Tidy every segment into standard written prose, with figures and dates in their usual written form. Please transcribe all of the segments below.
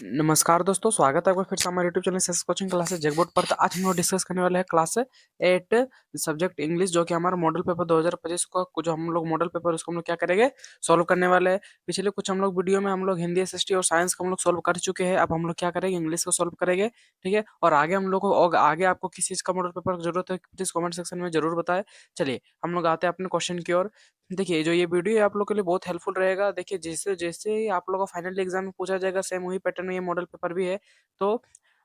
नमस्कार दोस्तों, स्वागत है आपका फिर से हमारे यूट्यूब चैनल सेस कोचिंग क्लासेस जगबोर्ड पर। तो आज हम लोग डिस्कस करने वाले हैं क्लास 8 सब्जेक्ट इंग्लिश, जो कि हमारा मॉडल पेपर 2025 का जो हम लोग मॉडल पेपर उसको हम लोग क्या करेंगे, सॉल्व करने वाले हैं। पिछले कुछ हम लोग वीडियो में हम लोग हिंदी, एसएसटी और साइंस को हम लोग सॉल्व कर चुके हैं। अब हम लोग क्या करेंगे, इंग्लिश को सॉल्व करेंगे, ठीक है। और आगे हम लोग को और आगे आपको किस चीज़ का मॉडल पेपर की जरूरत है, प्लीज कमेंट सेक्शन में जरूर बताएं। चलिए हम लोग आते हैं अपने क्वेश्चन की ओर। देखिए, जो ये वीडियो है आप लोग के लिए बहुत हेल्पफुल रहेगा। देखिए, जैसे जैसे ही आप लोगों का फाइनल एग्जाम में पूछा जाएगा, सेम वही पैटर्न में ये मॉडल पेपर भी है। तो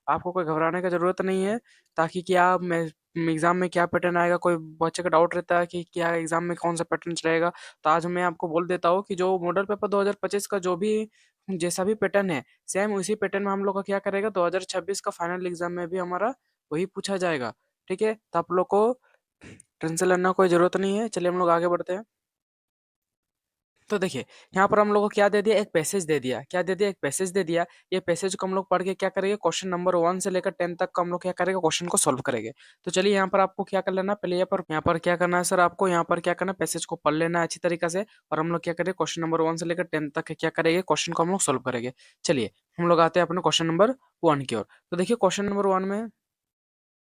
आपको कोई घबराने का ज़रूरत नहीं है, ताकि क्या मैं एग्ज़ाम में क्या पैटर्न आएगा, कोई बच्चे का डाउट रहता है कि क्या एग्ज़ाम में कौन सा पैटर्न चलेगा। तो आज मैं आपको बोल देता हूँ कि जो मॉडल पेपर 2025 का जो भी जैसा भी पैटर्न है, सेम उसी पैटर्न में हम लोग का क्या करेगा, 2026 का फाइनल एग्ज़ाम में भी हमारा वही पूछा जाएगा, ठीक है। तो आप लोग को टेंशन लेना कोई ज़रूरत नहीं है। चलिए हम लोग आगे बढ़ते हैं। तो देखिए, यहाँ पर हम लोग को क्या दे दिया, एक पैसेज दे दिया। क्या दे दिया, एक पैसेज दे दिया। ये पैसेज को हम लोग पढ़ के क्या करेंगे, क्वेश्चन नंबर 1 से लेकर 10 तक का हम लोग क्या करेंगे, क्वेश्चन को सॉल्व करेंगे। तो चलिए यहाँ पर आपको क्या कर लेना, पहले यहाँ पर क्या करना है सर, आपको यहाँ पर क्या करना है, पैसेज को पढ़ लेना है अच्छी तरीके से। और हम लोग क्या करेंगे, क्वेश्चन नंबर 1 से लेकर 10 तक के क्या करेंगे, क्वेश्चन को हम लोग सॉल्व करेंगे। चलिए हम लोग आते हैं अपने क्वेश्चन नंबर 1 की ओर। तो देखिए क्वेश्चन नंबर 1 में,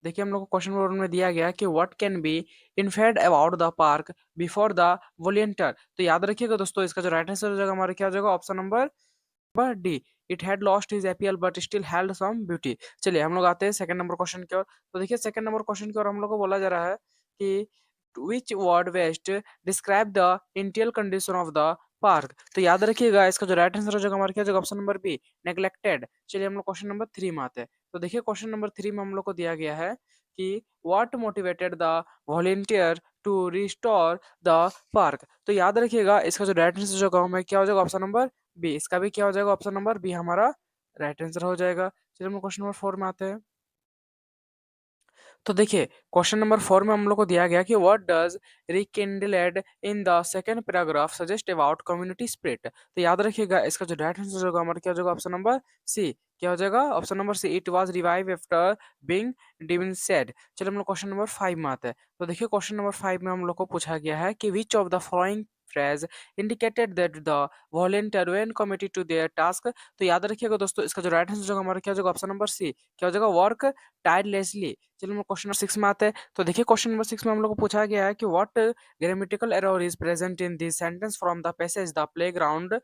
देखिए हम लोग को क्वेश्चन नंबर 1 में दिया गया है कि what can be inferred about the park before the volunteer. तो याद रखिएगा दोस्तों, इसका जो राइट आंसर हो जाएगा हमारा क्या हो जाएगा, option number D. It had lost his appeal but still held some beauty. चलिए हम लोग आते हैं सेकंड नंबर क्वेश्चन की ओर। तो देखिए सेकंड नंबर क्वेश्चन की ओर हम लोग को बोला जा रहा है कि which word best describe the interior condition of the park. तो याद रखिएगा, इसका जो राइट आंसर हो जाएगा हमारा क्या हो जाएगा, ऑप्शन नंबर बी, नेग्लेक्टेड। चलिए हम लोग क्वेश्चन नंबर 3 में आते हैं। तो देखिए क्वेश्चन नंबर 3 में हम लोग को दिया गया है कि what motivated the volunteer to restore the park. तो याद रखिएगा, इसका जो राइट आंसर होगा हमें क्या हो जाएगा, ऑप्शन नंबर बी। इसका भी क्या हो जाएगा, ऑप्शन नंबर बी हमारा राइट आंसर हो जाएगा। चलिए हम क्वेश्चन नंबर 4 में आते हैं। तो देखिए क्वेश्चन नंबर 4 में हम लोग को दिया गया कि what does rekindled in the second paragraph suggest about community spirit. तो याद रखिएगा, इसका जो राइट आंसर होगा हमारा क्या हो जाएगा, ऑप्शन नंबर सी। क्या हो जाएगा, option number C, it was revive after being डिविंसेड। चलिए हम लोग क्वेश्चन नंबर 5 में आते हैं। तो देखिए क्वेश्चन नंबर 5 में हम लोग को पूछा गया है कि which of the following phrase indicated that the volunteer when committed to their task। तो याद रखिएगा दोस्तों, इसका जो राइट आंसर होगा हमारा क्या हो जाएगा, ऑप्शन नंबर सी। क्या हो जाएगा, वर्क टायरलेसली। चलिए हम क्वेश्चन नंबर 6 में आते हैं। तो देखिए क्वेश्चन नंबर 6 में हम लोग को पूछा गया है कि what grammatical error is present in this sentence from the passage the playground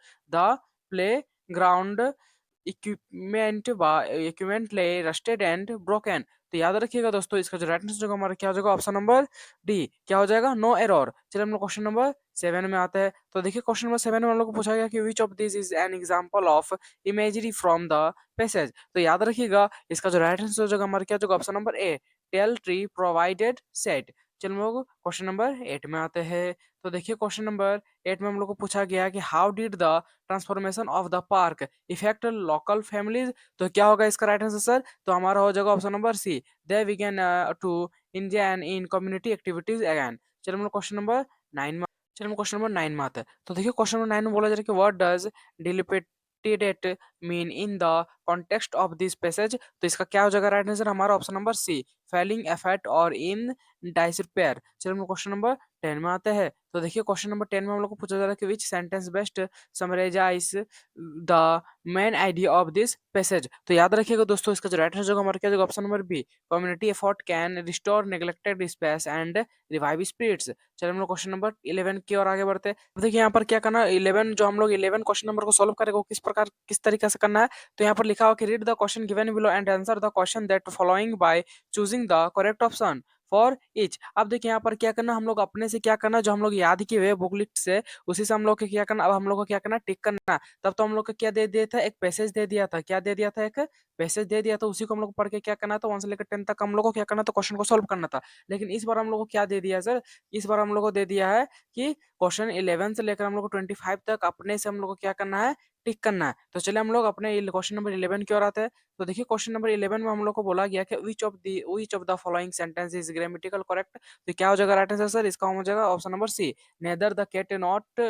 equipment ले रस्टेड एंड ब्रोकन। तो याद रखिएगा दोस्तों, इसका जो राइट आंसर होगा हमारा क्या हो जाएगा, ऑप्शन नंबर डी। क्या हो जाएगा, नो एरर। चलिए हम लोग क्वेश्चन नंबर 7 में आते हैं। तो देखिए क्वेश्चन नंबर 7 में हम लोग को पूछा गया कि which of this is an example of imagery from the passage. तो याद रखिएगा, इसका जो राइट आंसर हो जाएगा हमारा क्या हो जाएगा, option number A, tell tree provided set. चलिए हम लोग क्वेश्चन नंबर 8 में आते हैं। तो देखिए क्वेश्चन नंबर 8 में हम लोग को पूछा गया है कि how did the transformation of the park effect local families. तो क्या होगा इसका राइट आंसर सर, तो हमारा हो जाएगा option number C, they began to engine in community activities again. चलिए हम लोग क्वेश्चन नंबर 9 में, चलिए हम क्वेश्चन नंबर 9 में आते हैं। तो देखिए क्वेश्चन नंबर 9 में बोला जा रहा है कि what does dilapidated mean in the context of this passage. तो इसका क्या हो जाएगा राइट आंसर, हमारा option number C, failing effort और इन डाइसरिपेयर। चलिए हम लोग क्वेश्चन नंबर 10 में आते हैं। तो देखिए क्वेश्चन नंबर 10 में हम लोग को पूछा जा रहा है कि which sentence best summarise the main idea of this passage. तो याद रखिएगा दोस्तों, इसका जो राइट आंसर होगा हमारा क्या होगा, option number B, community effort can restore neglected space and revive spirits. चलिए हम लोग क्वेश्चन नंबर 11 की ओर आगे बढ़ते हैं। अब देखिए यहाँ पर क्या करना है, 11 जो हम लोग 11 क्वेश्चन नंबर को सॉल्व करेगा वो किस प्रकार किस तरीके से करना है। तो यहाँ पर लिखा हो कि read the question given below and answer the question that following by choosing the correct option for each. अब देखिए यहाँ पर क्या करना, हम लोग अपने से क्या करना, जो हम लोग याद किए हुए बुकलेट से उसी से हम लोग को क्या करना, अब हम लोग को क्या करना, टिक करना। तब तो हम लोग को क्या दे दिया था, एक पैसेज दे दिया था। क्या दे दिया था, एक पैसेज दे दिया था, उसी को हम लोग पढ़ के क्या करना था, 1 से लेकर 10 तक हम लोग को क्या करना था, क्वेश्चन को सॉल्व करना था। लेकिन इस बार हम लोग को क्या दे दिया है सर, इस बार हम लोग को दे दिया है कि क्वेश्चन 11 से लेकर हम लोग को 25 तक अपने से हम लोग को क्या करना है, टिक करना है। तो चलिए हम लोग अपने क्वेश्चन नंबर 11 की ओर आते हैं। तो देखिए क्वेश्चन नंबर 11 में हम लोग को बोला गया कि which of the following sentence is grammatical correct. तो क्या हो जाएगा राइट आंसर सर, इसका हो जाएगा option number C, neither the cat not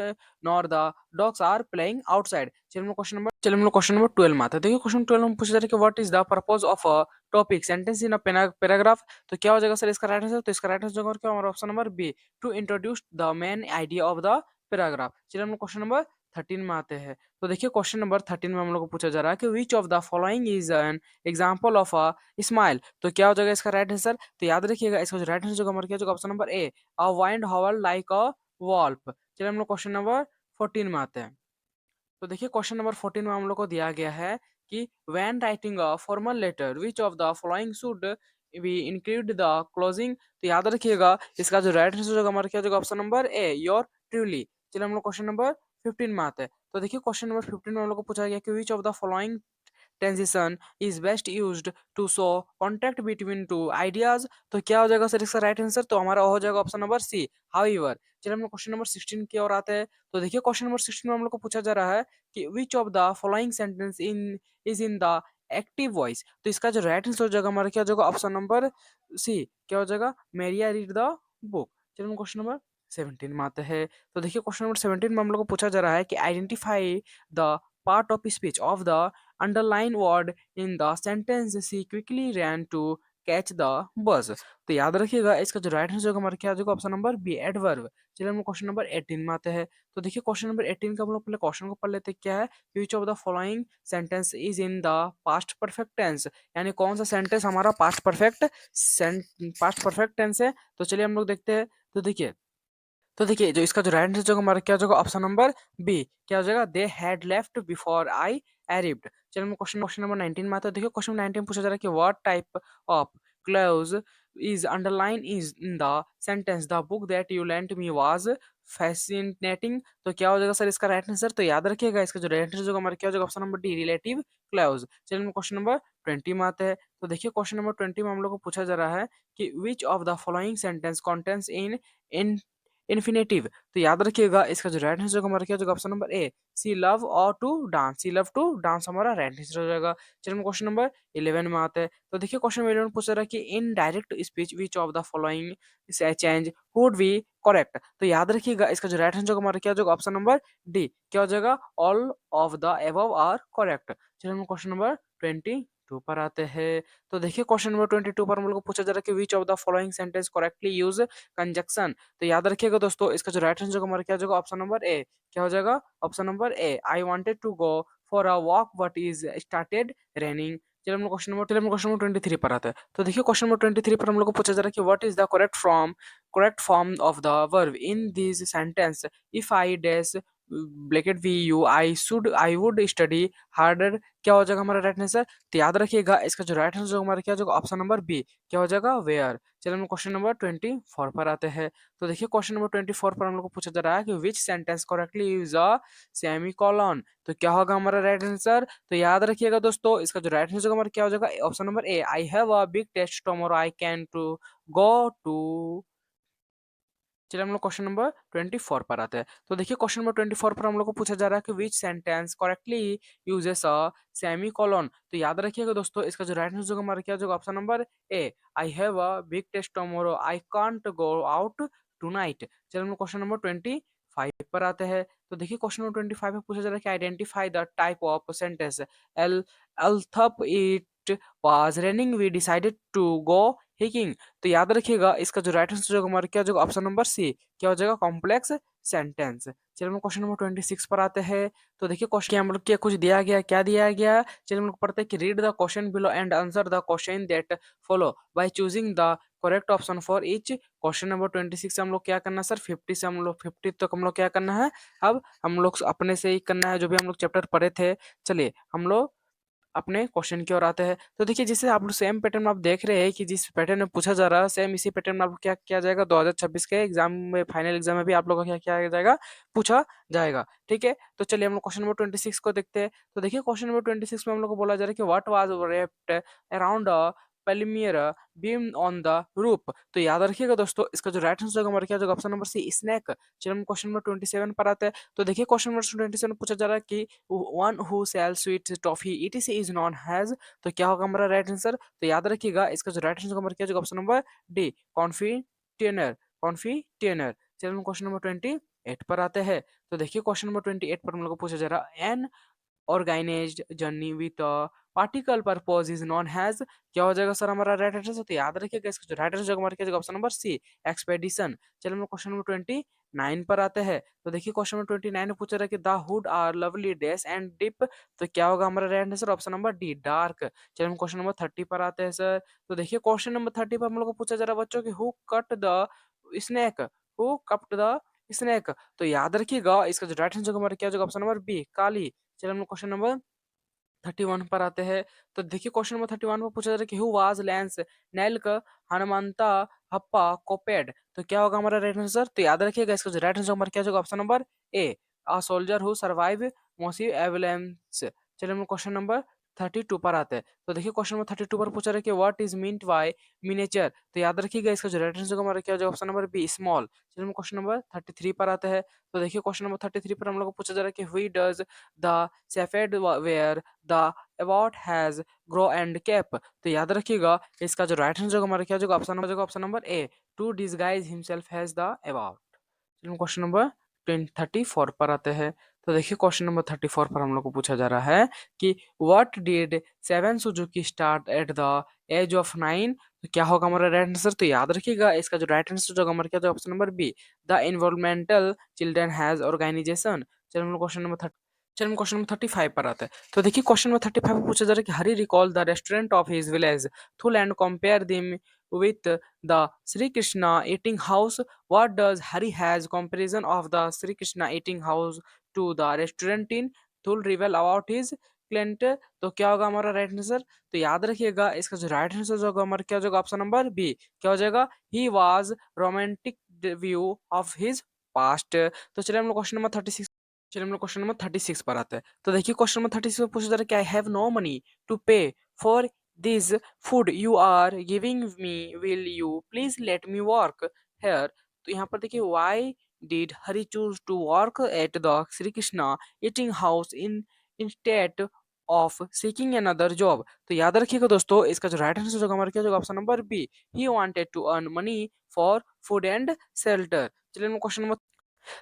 nor the dogs are playing outside. चलिए हम लोग क्वेश्चन नंबर 12 में आते हैं। देखिए क्वेश्चन 12 में पूछा जा रहा है कि what is the purpose of a topic sentence in a paragraph. तो क्या हो जाएगा सर इसका राइट आंसर, तो इसका राइट आंसर क्या हमारा option number B, to introduce the main idea of the paragraph. चलिए हम लोग क्वेश्चन नंबर 13 में आते हैं। तो देखिए क्वेश्चन नंबर 13 में हम लोग को पूछा जा रहा है कि which of the following is an example of a smile. तो क्या हो जाएगा इसका राइट आंसर? तो याद रखिएगा इसका जो राइट आंसर जो हमारा क्या होगा option number A, a wind howl like a wolf. चलिए हम लोग क्वेश्चन नंबर 14 में आते हैं। तो देखिए क्वेश्चन नंबर 14 में हम लोग को दिया गया है कि when writing a formal letter which of the following should be include the closing. तो याद रखिएगा इसका जो राइट आंसर होगा हमारा क्या होगा option number A, your truly. चलिए हम लोग क्वेश्चन नंबर 15 में आते हैं। तो देखिए क्वेश्चन नंबर 15 में हम लोग को पूछा गया कि which of the following transition is best used to show contact between two ideas। तो क्या हो जाएगा सर इसका राइट आंसर? तो हमारा हो जाएगा ऑप्शन नंबर सी, हाउएवर। चलिए हम लोग क्वेश्चन नंबर 16 की ओर आते हैं। तो देखिए क्वेश्चन नंबर 16 में हम लोग को पूछा जा रहा है कि which of the following sentence in is in the active voice. तो इसका जो राइट आंसर हो जाएगा हमारा क्या हो जाएगा ऑप्शन नंबर सी, क्या हो जाएगा मेरिया रीड द बुक। चलिए हम क्वेश्चन नंबर 17 में आते हैं। तो देखिए क्वेश्चन नंबर 17 में हम लोग को पूछा जा रहा है कि identify the part of speech of the underline word in the sentence she quickly ran to catch the bus। तो याद रखिएगा इसका जो राइट आंसर होगा हमारा क्या होगा ऑप्शन नंबर बी, एडवर्ब। चलिए हम क्वेश्चन नंबर 18 में आते हैं। तो देखिए क्वेश्चन नंबर 18 का हम लोग पहले क्वेश्चन को पढ़ लेते हैं। क्या है? Which of the following sentence is in the past perfect tense. यानी कौन सा सेंटेंस हमारा पास्ट परफेक्ट टेंस है। तो चलिए हम लोग देखते हैं। तो देखिए जो इसका जो राइट आंसर होगा हमारा क्या हो जाएगा ऑप्शन नंबर बी, क्या हो जाएगा they had left before I arrived. चलिए हम क्वेश्चन क्वेश्चन नंबर 19 में आते हैं। देखिए क्वेश्चन 19 पूछा जा रहा है कि what type of clause is underline is in the sentence the book that you lent me was fascinating. तो क्या हो जाएगा सर इसका राइट आंसर? तो याद रखिएगा इसका जो राइट आंसर होगा हमारा क्या हो जाएगा option number D, relative clause. चलिए हम क्वेश्चन नंबर 20 में आते हैं। तो देखिए क्वेश्चन नंबर 20 में हम लोग को पूछा जा रहा है कि which of the following sentence contains in infinitive. तो याद रखिएगा इसका जो राइट आंसर होगा हमारा क्या हो जाएगा option number A, she love और to dance. She love to dance हमारा राइट आंसर हो जाएगा। चलिए हम क्वेश्चन नंबर 11 में आते हैं। तो देखिए क्वेश्चन नंबर 11 पूछ रहा है कि in direct speech which of the following change would be correct. तो याद रखिएगा इसका जो राइट आंसर होगा हमारा क्या हो जाएगा ऑप्शन नंबर डी, क्या हो जाएगा all of the above are correct. चलिए हम क्वेश्चन नंबर 22 पर आते हैं। तो देखिए क्वेश्चन नंबर 22 पर हम लोग को पूछा जा रहा है कि which of the following sentence correctly use conjunction. तो याद रखिएगा दोस्तों इसका जो राइट आंसर होगा हमारा क्या हो जाएगा ऑप्शन नंबर ए, क्या हो जाएगा option number A, I wanted to go for a walk but is started raining. चलिए हम क्वेश्चन नंबर 23 पर आते हैं। तो देखिए क्वेश्चन नंबर 23 पर हम लोग को पूछा जा रहा है कि what is the correct form of the verb in this sentence if I dash bracket be you I would study harder. क्या हो जाएगा हमारा राइट आंसर? तो याद रखिएगा इसका जो राइट आंसर होगा हमारा क्या हो जाएगा ऑप्शन नंबर बी, क्या हो जाएगा वेयर। चलिए हम क्वेश्चन नंबर 24 पर आते हैं। तो देखिए क्वेश्चन नंबर 24 पर हम लोग को पूछा जा रहा है कि which sentence correctly use a semicolon. तो क्या होगा हमारा राइट आंसर? तो याद रखिएगा दोस्तों इसका जो राइट आंसर होगा हमारा क्या हो जाएगा option number A, I have a big test tomorrow I can to go to. चलिए हम लोग क्वेश्चन नंबर 24 पर आते हैं। तो देखिए क्वेश्चन नंबर 24 पर हम लोग को पूछा जा रहा है कि which sentence correctly uses a semicolon. तो याद रखिएगा दोस्तों इसका जो राइट आंसर होगा हमारा क्या होगा option number A, I have a big test tomorrow I can't go out tonight. चलिए हम लोग क्वेश्चन नंबर 25 पर आते हैं। तो देखिए क्वेश्चन नंबर 25 में पूछा जा रहा है कि identify the type of sentence L although it was raining we decided to go hiking. तो याद रखिएगा इसका जो राइट आंसर होगा हमारा क्या होगा ऑप्शन नंबर सी, क्या हो जाएगा कॉम्प्लेक्स सेंटेंस। चलिए हम क्वेश्चन नंबर 26 पर आते हैं। तो देखिए क्वेश्चन हम लोग क्या कुछ दिया गया, क्या दिया गया। चलिए हम लोग पढ़ते हैं कि read the question below and answer the question that follow by choosing the correct option for each. Question number 26 से हम लोग क्या करना है सर, 50 से हम लोग 50 तक हम लोग क्या करना है, अब हम लोग अपने से ही करना है जो भी हम लोग चैप्टर पढ़े थे। चलिए हम लोग अपने क्वेश्चन की ओर आते हैं। तो देखिए जिसे आप लोग सेम पैटर्न में आप देख रहे हैं कि जिस पैटर्न में पूछा जा रहा है सेम इसी पैटर्न में आपको क्या किया जाएगा 2026 के एग्जाम में, फाइनल एग्जाम में भी आप लोगों को क्या किया जाएगा, पूछा जाएगा। ठीक है, तो चलिए हम लोग क्वेश्चन नंबर 26 को देखते हैं। तो देखिए क्वेश्चन नंबर 26 में हम लोग को बोला जा रहा है कि what was wrapped around a polymer beam on the roof. तो याद रखिएगा दोस्तों इसका जो राइट आंसर होगा हमारा क्या होगा ऑप्शन नंबर सी, स्नैक। चलिए हम क्वेश्चन नंबर 27 पर आते हैं। तो देखिए क्वेश्चन नंबर 27 पूछा जा रहा है कि one who sell sweet toffee it is known as. तो क्या होगा हमारा राइट आंसर? तो याद रखिएगा इसका जो राइट आंसर हमारा क्या होगा ऑप्शन नंबर डी, कॉन्फिटेनर। कॉन्फिटेनर। चलिए हम क्वेश्चन नंबर 28 पर आते हैं। तो देखिए क्वेश्चन नंबर 28 पर हम लोग को पूछा जा रहा है an organised journey with a particle purpose is known as. क्या हो जाएगा सर हमारा राइट आंसर? तो याद रखिएगा इसका जो राइट आंसर हमारा क्या होगा ऑप्शन नंबर सी, एक्सपेडिशन। चलिए हम क्वेश्चन नंबर 29 पर आते हैं। तो देखिए क्वेश्चन नंबर 29 में पूछा रहा है कि द हुड आर लवली डैश एंड डिप, तो क्या होगा हमारा right answer? Option number D, dark. चलिए हम क्वेश्चन नंबर 30 पर आते हैं सर। तो देखिए क्वेश्चन नंबर 30 पर हम लोग को पूछा जा रहा है बच्चों कि who cut the snake, who cut the snake, तो याद रखिएगा इसका जो राइट आंसर हमारा क्या हो जाएगा? ऑप्शन नंबर बी, काली। चलिए हम लोग क्वेश्चन नंबर 31 पर आते हैं। तो देखिए क्वेश्चन नंबर 31 में पूछा जा रहा है कि हु वाज लेंस नेल्क हनुमंता हप्पा कोपेड, तो क्या होगा हमारा राइट आंसर? तो याद रखिएगा इसका जो राइट आंसर हमारा क्या होगा? Option number A, a soldier who survive massive avalanche. चलिए हम क्वेश्चन नंबर 32 पर आते हैं। तो देखिए क्वेश्चन नंबर 32 पर पूछा रहा है कि what is meant by miniature, तो याद रखिएगा इसका जो राइट आंसर हमारा क्या हो जाएगा? Option number B, small. चलिए हम क्वेश्चन नंबर 33 पर आते हैं। तो देखिए क्वेश्चन नंबर 33 पर हम लोग को पूछा जा रहा है कि हुई डज द सेफेड where the about has grow and cap, तो याद रखिएगा इसका जो राइट आंसर हमारा क्या हो जाएगा? Option number A, to disguise himself as the about. चलिए क्वेश्चन नंबर 34 पर आते हैं। तो देखिए क्वेश्चन नंबर 34 पर हम लोग को पूछा जा रहा है कि what did seven Suzuki start at the age of 9, तो क्या होगा हमारा राइट आंसर? तो याद रखिएगा इसका जो राइट आंसर जो हमारा क्या होगा? Option number B, the involvement children has organization. चलिए हम लोग क्वेश्चन नंबर 30, चलिए हम क्वेश्चन नंबर 35 पर आते हैं। तो देखिए क्वेश्चन नंबर 35 में पूछा जा रहा है कि Hari recall the restaurant of his village थुल and compare them with the Sri Krishna eating house. What does Hari has comparison of the Sri Krishna eating house to the restaurant in Thul reveal about his client, तो क्या होगा हमारा right answer? तो याद रखिएगा इसका जो right answer जो होगा हमारा क्या हो जाएगा? ऑप्शन नंबर बी, क्या हो जाएगा? He was romantic view of his past. तो चलिए हम लोग क्वेश्चन नंबर 36, चलिए हम लोग क्वेश्चन नंबर 36 पर आते हैं। तो देखिए क्वेश्चन नंबर 36 में पूछा जा रहा है कि I have no money to pay for this food you are giving me, will you please let me work here, तो यहाँ पर देखिए why did Hari choose to work at the Sri Krishna eating house in instead of seeking another job, तो याद रखिएगा दोस्तों इसका जो राइट आंसर होगा हमारा क्या होगा? Option number B, he wanted to earn money for food and shelter. चलिए हम क्वेश्चन नंबर,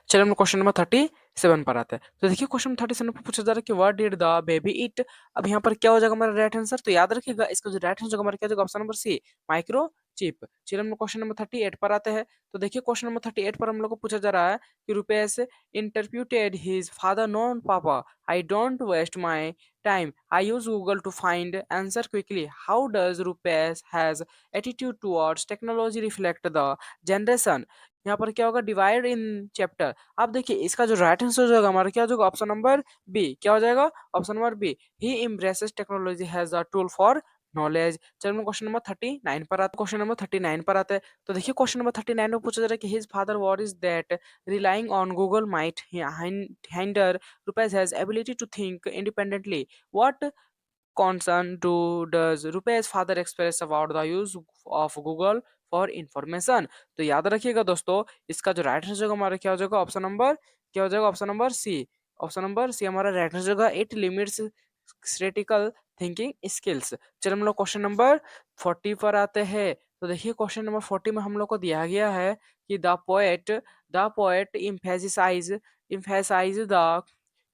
चलिए हम क्वेश्चन नंबर 37 पर आते हैं। तो देखिए क्वेश्चन नंबर 37 पर पूछा जा रहा है कि व्हाट डिड द बेबी ईट, अब यहाँ पर क्या हो जाएगा हमारा राइट आंसर? तो याद रखिएगा इसका जो राइट आंसर हमारा क्या होगा? Option number C, microchip. चलिए हम क्वेश्चन नंबर 38 पर आते हैं। तो देखिए क्वेश्चन नंबर 38 पर हम लोग को पूछा जा रहा है कि Rupesh interrupted his father no papa, I don't waste my time, I use Google to find answer quickly, how does Rupesh has attitude towards technology reflect the generation, यहाँ पर क्या होगा? Divide in chapter. अब देखिए इसका जो राइट आंसर जो होगा हमारा क्या हो जाएगा? ऑप्शन नंबर बी, क्या हो जाएगा? Option number B, he embraces technology as a tool for knowledge. चलो हम क्वेश्चन नंबर 39 पर आते, क्वेश्चन नंबर 39 पर आते हैं। तो देखिए क्वेश्चन नंबर 39 में पूछा जा रहा है कि his father what is that relying on Google might hinder Rupesh has ability to think independently, what concern to does Rupesh father express about the use of Google for information, तो याद रखिएगा दोस्तों इसका जो राइट आंसर होगा हमारा क्या हो जाएगा? ऑप्शन नंबर क्या हो जाएगा? Option number C, option number C हमारा राइट आंसर होगा, it limits critical thinking skills. चलिए हम लोग क्वेश्चन नंबर 40 पर आते हैं। तो देखिए क्वेश्चन नंबर 40 में हम लोग को दिया गया है कि the poet emphasize the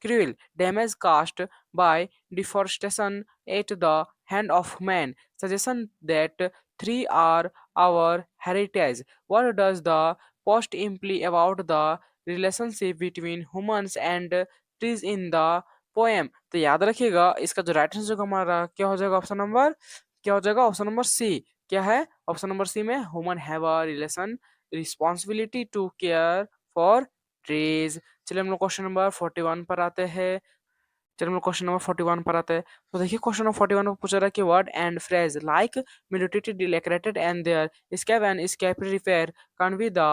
cruel damage caused by deforestation at the hand of man, suggestion that three are our heritage. What does the post imply about the relationship between humans and trees in the poem? तो याद रखिएगा इसका जो right answer हमारा क्या हो जाएगा? Option number क्या हो जाएगा? ऑप्शन नंबर सी, क्या है? ऑप्शन नंबर सी में human have a relation responsibility to care for trees. चलिए हम लोग क्वेश्चन नंबर 41 पर आते हैं। चलिए हम लोग क्वेश्चन नंबर 41 पर आते हैं। तो देखिए क्वेश्चन नंबर 41 में पूछा रहा है कि word and phrase like mutated डिलेक्रेटेड and there escape and escape repair can be the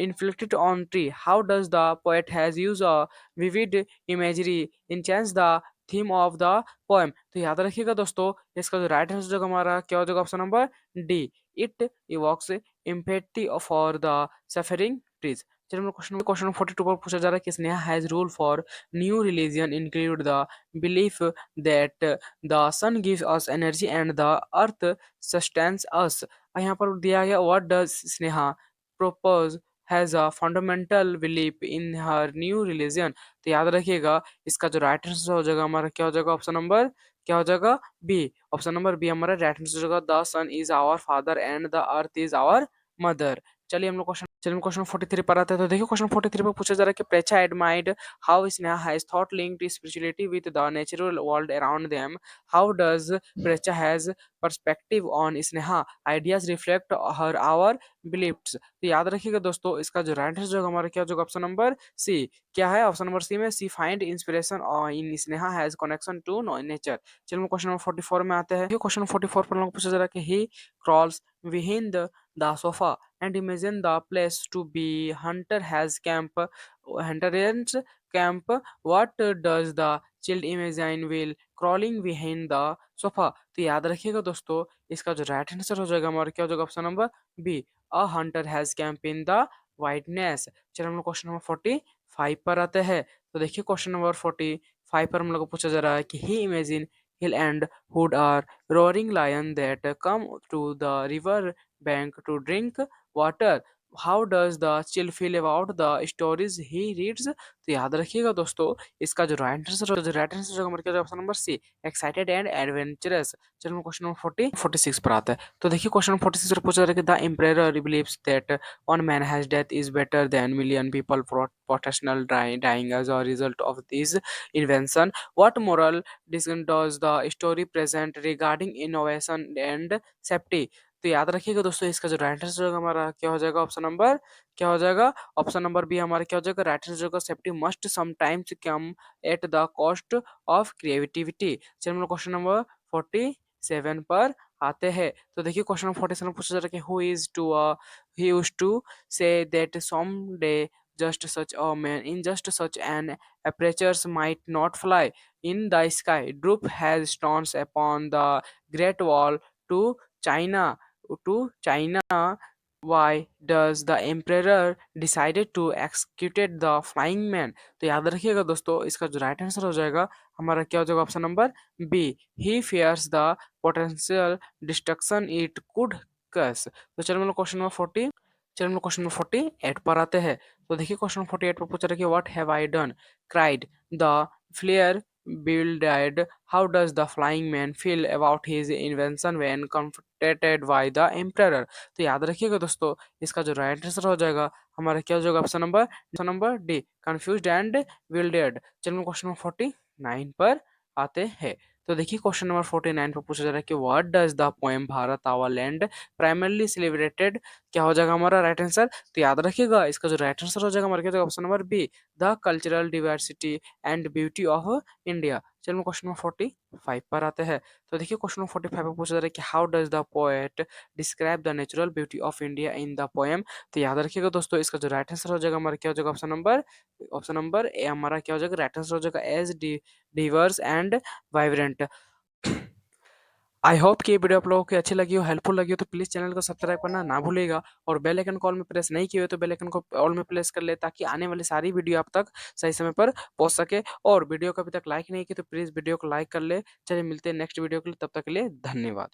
inflicted on tree, how does the poet has used a vivid imagery enhance the theme of the poem, तो याद रखिएगा दोस्तों इसका जो right answer जो हमारा क्या हो जाएगा? Option number D, it evokes empathy for the suffering trees. चलिए हम लोग क्वेश्चन 42 पर पूछा जा रहा है कि Sneha has rule for new religion include the belief that the sun gives us energy and the earth sustains us। यहाँ पर दिया गया what does Sneha propose has a fundamental belief in her new religion, तो याद रखिएगा इसका जो राइट आंसर हो जाएगा हमारा क्या हो जाएगा? ऑप्शन नंबर क्या हो जाएगा? बी, ऑप्शन नंबर बी हमारा राइट आंसर होगा, the sun is our father and the earth is our mother. चलिए हम क्वेश्चन 43 पर आते हैं। तो देखिए क्वेश्चन 43 पर पूछा जा रहा है कि Preksha admired how Sneha has thought linked spirituality with the natural world around them. How does Preksha has perspective on Sneha ideas reflect her our beliefs. तो याद रखिएगा दोस्तों, इसका जो राइट आंसर जो हमारा क्या होगा, ऑप्शन नंबर सी। क्या है ऑप्शन नंबर सी में, she find inspiration in Sneha has connection to nature. चलिए क्वेश्चन नंबर 44 में आते हैं। क्वेश्चन 44 पर लोग पूछा जा रहा है कि ही crawls behind the sofa and imagine the place to be hunter's camp. What does the child imagine will crawling behind the sofa? तो याद रखिएगा दोस्तों, इसका जो राइट आंसर हो जाएगा हमारा क्या हो जाएगा, option number B, a hunter has camp in the wilderness. चलिए हम लोग क्वेश्चन नंबर 45 पर आते हैं। तो देखिए क्वेश्चन नंबर 45 पर हम लोग को पूछा जा रहा है कि he imagine hill and hood are roaring lion that come to the river bank to drink water. How does the chill feel about the stories he reads? तो याद रखिएगा दोस्तों, इसका जो राइट आंसर होगा हमारे क्या option number C, excited and adventurous. चलिए क्वेश्चन नंबर 46 पर आता है। तो देखिए क्वेश्चन नंबर 46 पर पूछा जा रहा है कि the emperor believes that one man has death is better than million people potential dying as a result of this invention. What moral discussion does the story present regarding innovation and safety? तो याद रखिएगा दोस्तों, इसका जो right answer होगा हमारा क्या हो जाएगा, ऑप्शन नंबर क्या हो जाएगा, ऑप्शन नंबर बी हमारा क्या हो जाएगा, राइट आंसर होगा safety must sometimes come at the cost of creativity. चलिए हम लोग क्वेश्चन नंबर 47 पर आते हैं। तो देखिए क्वेश्चन नंबर 47 पूछा जा रहा है कि who is to he used to say that someday just such an apertures might not fly in the sky. Droop has stones upon the Great Wall to China. To China, why does the emperor decided to execute the flying man? तो याद रखिएगा दोस्तों, इसका जो right answer हो जाएगा हमारा क्या हो जाएगा, option number B, he fears the potential destruction it could cause। तो चलो हम लोग क्वेश्चन नंबर 40 चलो हम लोग क्वेश्चन नंबर 48 पर आते हैं। तो देखिए क्वेश्चन नंबर 48 पर पूछा रहा है कि what have I done, cried the flare bewildered. How does the flying man feel about his invention when confronted by the emperor? तो याद रखिएगा दोस्तों, इसका जो राइट आंसर हो जाएगा हमारा क्या हो जाएगा, option number D, confused and bewildered। चलिए क्वेश्चन नंबर 49 पर आते हैं। तो देखिए क्वेश्चन नंबर 49 पर पूछा जा रहा है कि what does the poem Bharat our land primarily celebrated. क्या हो जाएगा हमारा राइट आंसर, तो याद रखिएगा इसका जो राइट आंसर हो जाएगा हमारा क्या हो जाएगा, option number B, the cultural diversity and beauty of India. चलिए क्वेश्चन नंबर 45 पर आते हैं। तो देखिए क्वेश्चन नंबर 45 में पूछा जा रहा है कि how does the poet describe the natural beauty of India in the poem. तो याद रखिएगा दोस्तों, इसका जो राइट आंसर हो जाएगा हमारा क्या हो जाएगा, ऑप्शन नंबर ए हमारा क्या हो जाएगा, राइट आंसर हो जाएगा as diverse and vibrant. I hope कि ये वीडियो आप लोगों को अच्छी लगी हो, हेल्पफुल लगी हो, तो प्लीज़ चैनल को सब्सक्राइब करना ना भूलिएगा और बेल आइकन को ऑल में प्रेस नहीं किए हो तो बेल आइकन को ऑल में प्रेस कर ले, ताकि आने वाली सारी वीडियो आप तक सही समय पर पहुंच सके। और वीडियो को अभी तक लाइक नहीं किया तो प्लीज़ वीडियो को लाइक कर ले। चलिए मिलते हैं नेक्स्ट वीडियो के लिए, तब तक के लिए धन्यवाद।